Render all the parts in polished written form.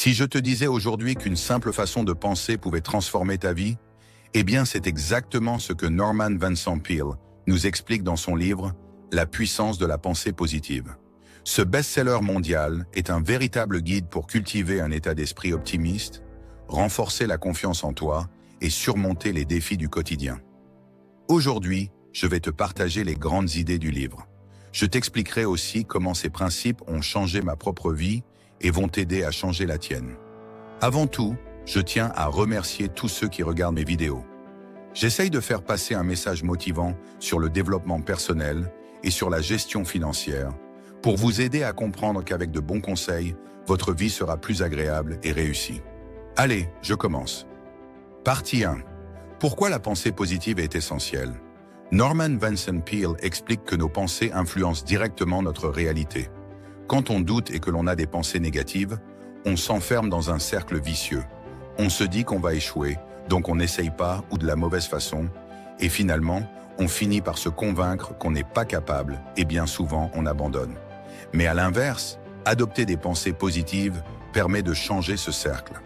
Si je te disais aujourd'hui qu'une simple façon de penser pouvait transformer ta vie, eh bien c'est exactement ce que Norman Vincent Peale nous explique dans son livre « La puissance de la pensée positive ». Ce best-seller mondial est un véritable guide pour cultiver un état d'esprit optimiste, renforcer la confiance en toi et surmonter les défis du quotidien. Aujourd'hui, je vais te partager les grandes idées du livre. Je t'expliquerai aussi comment ces principes ont changé ma propre vie et vont t'aider à changer la tienne. Avant tout, je tiens à remercier tous ceux qui regardent mes vidéos. J'essaye de faire passer un message motivant sur le développement personnel et sur la gestion financière pour vous aider à comprendre qu'avec de bons conseils, votre vie sera plus agréable et réussie. Allez, je commence. Partie 1. Pourquoi la pensée positive est essentielle? Norman Vincent Peale explique que nos pensées influencent directement notre réalité. Quand on doute et que l'on a des pensées négatives, on s'enferme dans un cercle vicieux. On se dit qu'on va échouer, donc on n'essaye pas ou de la mauvaise façon, et finalement, on finit par se convaincre qu'on n'est pas capable et bien souvent on abandonne. Mais à l'inverse, adopter des pensées positives permet de changer ce cercle.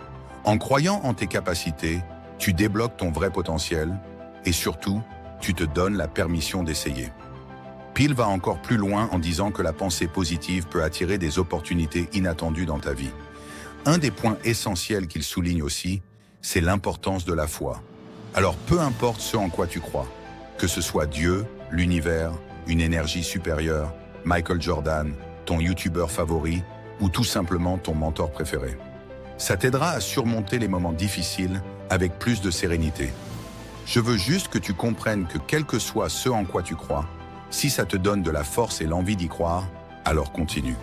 En croyant en tes capacités, tu débloques ton vrai potentiel et surtout, tu te donnes la permission d'essayer. Peale va encore plus loin en disant que la pensée positive peut attirer des opportunités inattendues dans ta vie. Un des points essentiels qu'il souligne aussi, c'est l'importance de la foi. Alors peu importe ce en quoi tu crois, que ce soit Dieu, l'univers, une énergie supérieure, Michael Jordan, ton youtubeur favori ou tout simplement ton mentor préféré. Ça t'aidera à surmonter les moments difficiles avec plus de sérénité. Je veux juste que tu comprennes que quel que soit ce en quoi tu crois, si ça te donne de la force et l'envie d'y croire, alors continue.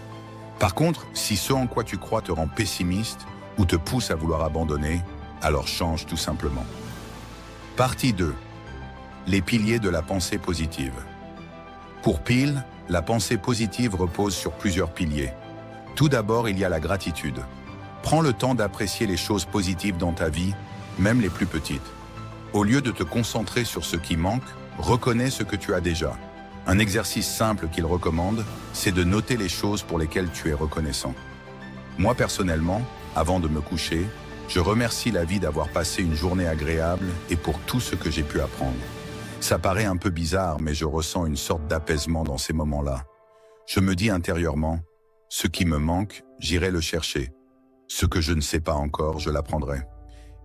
Par contre, si ce en quoi tu crois te rend pessimiste ou te pousse à vouloir abandonner, alors change tout simplement. Partie 2. Les piliers de la pensée positive. Pour Peale, la pensée positive repose sur plusieurs piliers. Tout d'abord, il y a la gratitude. Prends le temps d'apprécier les choses positives dans ta vie, même les plus petites. Au lieu de te concentrer sur ce qui manque, reconnais ce que tu as déjà. Un exercice simple qu'il recommande, c'est de noter les choses pour lesquelles tu es reconnaissant. Moi personnellement, avant de me coucher, je remercie la vie d'avoir passé une journée agréable et pour tout ce que j'ai pu apprendre. Ça paraît un peu bizarre, mais je ressens une sorte d'apaisement dans ces moments-là. Je me dis intérieurement, ce qui me manque, j'irai le chercher. Ce que je ne sais pas encore, je l'apprendrai.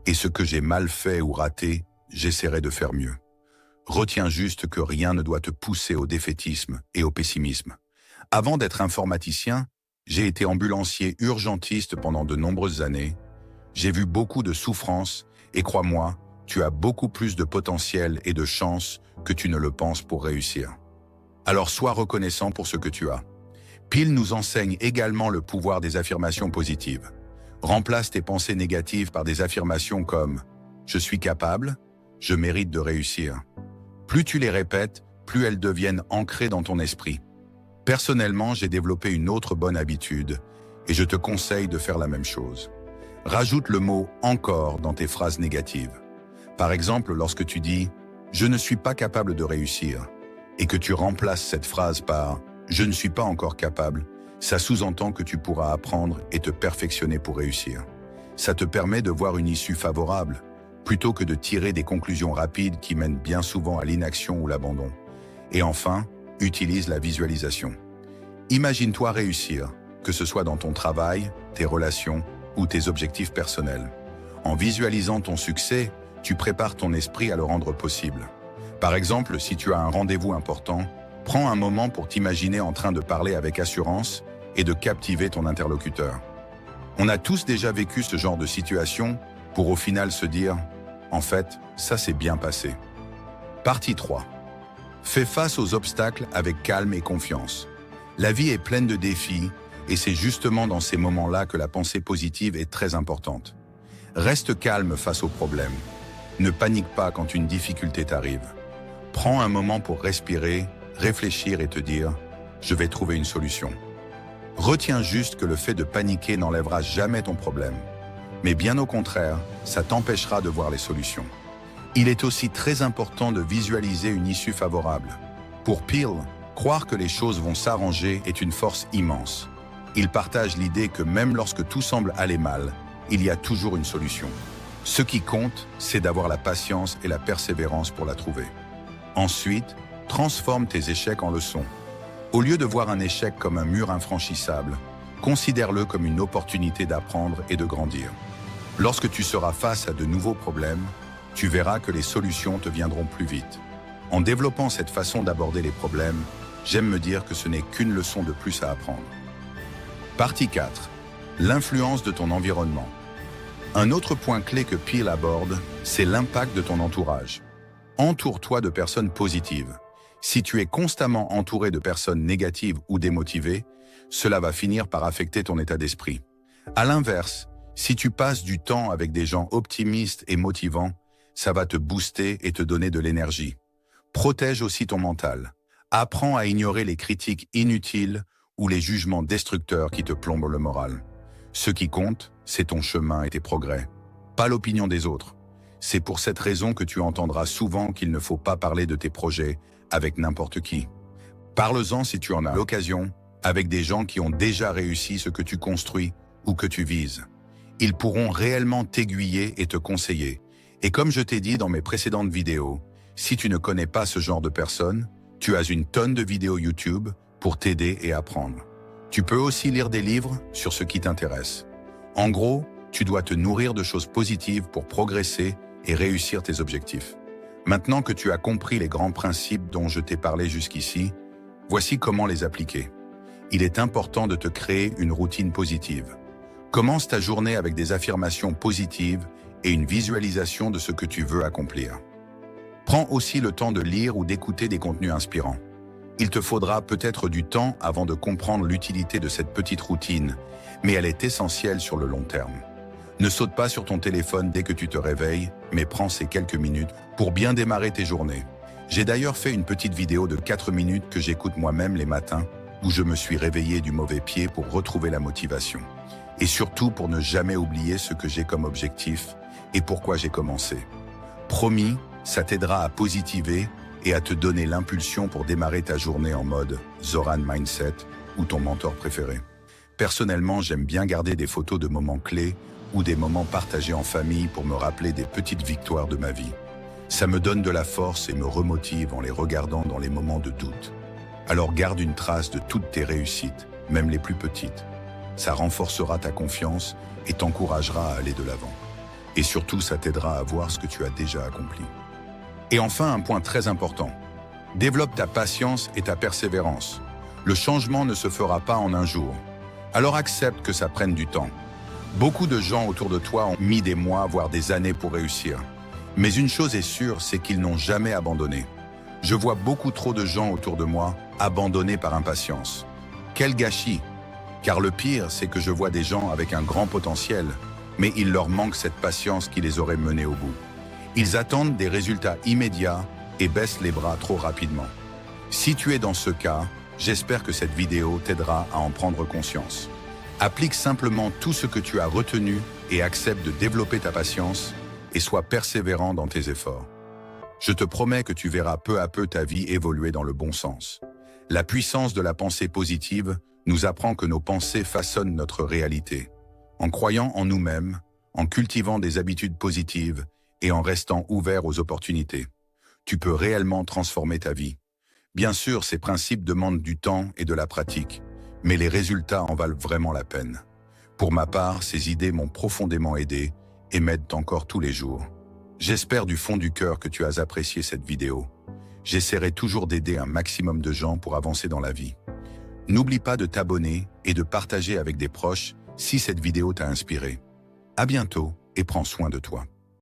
Et ce que j'ai mal fait ou raté, j'essaierai de faire mieux. Retiens juste que rien ne doit te pousser au défaitisme et au pessimisme. Avant d'être informaticien, j'ai été ambulancier urgentiste pendant de nombreuses années. J'ai vu beaucoup de souffrances et crois-moi, tu as beaucoup plus de potentiel et de chance que tu ne le penses pour réussir. Alors sois reconnaissant pour ce que tu as. Peale nous enseigne également le pouvoir des affirmations positives. Remplace tes pensées négatives par des affirmations comme « Je suis capable »,« Je mérite de réussir ». Plus tu les répètes, plus elles deviennent ancrées dans ton esprit. Personnellement, j'ai développé une autre bonne habitude et je te conseille de faire la même chose. Rajoute le mot « encore » dans tes phrases négatives. Par exemple, lorsque tu dis « Je ne suis pas capable de réussir » et que tu remplaces cette phrase par « Je ne suis pas encore capable », ça sous-entend que tu pourras apprendre et te perfectionner pour réussir. Ça te permet de voir une issue favorable, plutôt que de tirer des conclusions rapides qui mènent bien souvent à l'inaction ou l'abandon. Et enfin, utilise la visualisation. Imagine-toi réussir, que ce soit dans ton travail, tes relations ou tes objectifs personnels. En visualisant ton succès, tu prépares ton esprit à le rendre possible. Par exemple, si tu as un rendez-vous important, prends un moment pour t'imaginer en train de parler avec assurance et de captiver ton interlocuteur. On a tous déjà vécu ce genre de situation pour au final se dire « En fait, ça s'est bien passé ». Partie 3. Fais face aux obstacles avec calme et confiance. La vie est pleine de défis et c'est justement dans ces moments-là que la pensée positive est très importante. Reste calme face aux problèmes. Ne panique pas quand une difficulté t'arrive. Prends un moment pour respirer, réfléchir et te dire « Je vais trouver une solution ». Retiens juste que le fait de paniquer n'enlèvera jamais ton problème. Mais bien au contraire, ça t'empêchera de voir les solutions. Il est aussi très important de visualiser une issue favorable. Pour Peale, croire que les choses vont s'arranger est une force immense. Ils partagent l'idée que même lorsque tout semble aller mal, il y a toujours une solution. Ce qui compte, c'est d'avoir la patience et la persévérance pour la trouver. Ensuite, transforme tes échecs en leçons. Au lieu de voir un échec comme un mur infranchissable, considère-le comme une opportunité d'apprendre et de grandir. Lorsque tu seras face à de nouveaux problèmes, tu verras que les solutions te viendront plus vite. En développant cette façon d'aborder les problèmes, j'aime me dire que ce n'est qu'une leçon de plus à apprendre. Partie 4. L'influence de ton environnement. Un autre point clé que Peele aborde, c'est l'impact de ton entourage. Entoure-toi de personnes positives. Si tu es constamment entouré de personnes négatives ou démotivées, cela va finir par affecter ton état d'esprit. À l'inverse, si tu passes du temps avec des gens optimistes et motivants, ça va te booster et te donner de l'énergie. Protège aussi ton mental. Apprends à ignorer les critiques inutiles ou les jugements destructeurs qui te plombent le moral. Ce qui compte, c'est ton chemin et tes progrès, pas l'opinion des autres. C'est pour cette raison que tu entendras souvent qu'il ne faut pas parler de tes projets avec n'importe qui. Parle-en si tu en as l'occasion, avec des gens qui ont déjà réussi ce que tu construis ou que tu vises. Ils pourront réellement t'aiguiller et te conseiller. Et comme je t'ai dit dans mes précédentes vidéos, si tu ne connais pas ce genre de personnes, tu as une tonne de vidéos YouTube pour t'aider et apprendre. Tu peux aussi lire des livres sur ce qui t'intéresse. En gros, tu dois te nourrir de choses positives pour progresser et réussir tes objectifs. Maintenant que tu as compris les grands principes dont je t'ai parlé jusqu'ici, voici comment les appliquer. Il est important de te créer une routine positive. Commence ta journée avec des affirmations positives et une visualisation de ce que tu veux accomplir. Prends aussi le temps de lire ou d'écouter des contenus inspirants. Il te faudra peut-être du temps avant de comprendre l'utilité de cette petite routine, mais elle est essentielle sur le long terme. Ne saute pas sur ton téléphone dès que tu te réveilles, mais prends ces quelques minutes pour bien démarrer tes journées. J'ai d'ailleurs fait une petite vidéo de 4 minutes que j'écoute moi-même les matins, où je me suis réveillé du mauvais pied pour retrouver la motivation. Et surtout pour ne jamais oublier ce que j'ai comme objectif et pourquoi j'ai commencé. Promis, ça t'aidera à positiver et à te donner l'impulsion pour démarrer ta journée en mode Zoran Mindset ou ton mentor préféré. Personnellement, j'aime bien garder des photos de moments clés ou des moments partagés en famille pour me rappeler des petites victoires de ma vie. Ça me donne de la force et me remotive en les regardant dans les moments de doute. Alors garde une trace de toutes tes réussites, même les plus petites. Ça renforcera ta confiance et t'encouragera à aller de l'avant. Et surtout, ça t'aidera à voir ce que tu as déjà accompli. Et enfin, un point très important. Développe ta patience et ta persévérance. Le changement ne se fera pas en un jour. Alors accepte que ça prenne du temps. Beaucoup de gens autour de toi ont mis des mois, voire des années pour réussir. Mais une chose est sûre, c'est qu'ils n'ont jamais abandonné. Je vois beaucoup trop de gens autour de moi abandonnés par impatience. Quel gâchis! Car le pire, c'est que je vois des gens avec un grand potentiel, mais il leur manque cette patience qui les aurait menés au bout. Ils attendent des résultats immédiats et baissent les bras trop rapidement. Si tu es dans ce cas, j'espère que cette vidéo t'aidera à en prendre conscience. Applique simplement tout ce que tu as retenu et accepte de développer ta patience et sois persévérant dans tes efforts. Je te promets que tu verras peu à peu ta vie évoluer dans le bon sens. La puissance de la pensée positive nous apprend que nos pensées façonnent notre réalité. En croyant en nous-mêmes, en cultivant des habitudes positives et en restant ouvert aux opportunités, tu peux réellement transformer ta vie. Bien sûr, ces principes demandent du temps et de la pratique, mais les résultats en valent vraiment la peine. Pour ma part, ces idées m'ont profondément aidé et m'aident encore tous les jours. J'espère du fond du cœur que tu as apprécié cette vidéo. J'essaierai toujours d'aider un maximum de gens pour avancer dans la vie. N'oublie pas de t'abonner et de partager avec des proches si cette vidéo t'a inspiré. À bientôt et prends soin de toi.